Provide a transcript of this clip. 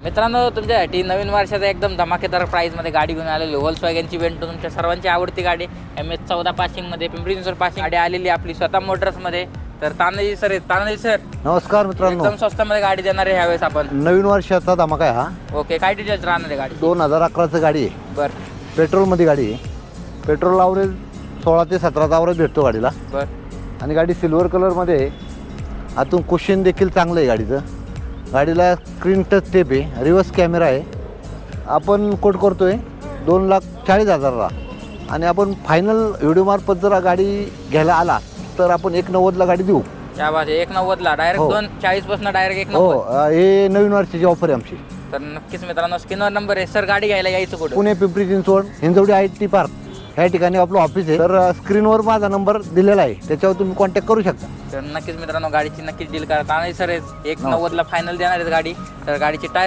मित्रांनो, तुमच्यासाठी नवीन वर्षाचा एकदम धमाकेदार प्राईजमध्ये गाडी घेऊन आलेली व्होल्क्सवॅगनची वेंटो, तुमच्या सर्वांची आवडती गाडी MS14 पासिंगमध्ये पिंपरी चिंचवड पासिंग गाडी आलेली आपली स्वतः मोटर्समध्ये. तर तानाजी सर आहेत. तानाजी सर, नमस्कार मित्रांनो. एकदम स्वस्तामध्ये गाडी देणार आहे ह्यावेळेस आपण. नवीन वर्षाचा धमाका आहे हा. ओके, काय डिटेल्स राहणार आहे गाडी? 2011ची गाडी आहे. बरं पेट्रोलमध्ये गाडी आहे. पेट्रोल ॲव्हरेज 16 ते 17 ॲव्हरेज भेटतो गाडीला. बरं आणि गाडी सिल्वर कलरमध्ये आहे. आतून कुशन देखील चांगलं आहे गाडीचं. गाडीला स्क्रीन टच टेप आहे, रिव्हर्स कॅमेरा आहे. आपण कोट करतोय 2,40,000ला. आणि आपण फायनल व्हिडिओमार्फत जर गाडी घ्यायला आला तर आपण 1,90,ला गाडी देऊ. त्या बाजू 1,90,ला डायरेक्ट हो. 2,40 पासून डायरेक्ट हो, 1,90. हे नवीन वर्षाची ऑफर आहे आमची. तर नक्कीच मित्रांनो, स्क्रीनवर नंबर आहे. सर, गाडी घ्यायला यायचं कुठं? पुणे पिंपरी चिंचवड हिंजवडी IT पार्क ह्या ठिकाणी आपलं ऑफिस आहे. तर स्क्रीनवर माझा नंबर दिलेला आहे, त्याच्यावर तुम्ही कॉन्टॅक्ट करू शकता. तर नक्कीच मित्रांनो, गाडीची नक्कीच डील करा. तानाजी सर आहेत. 1,90,ला फायनल देणार आहेत गाडी. तर गाडीची टायर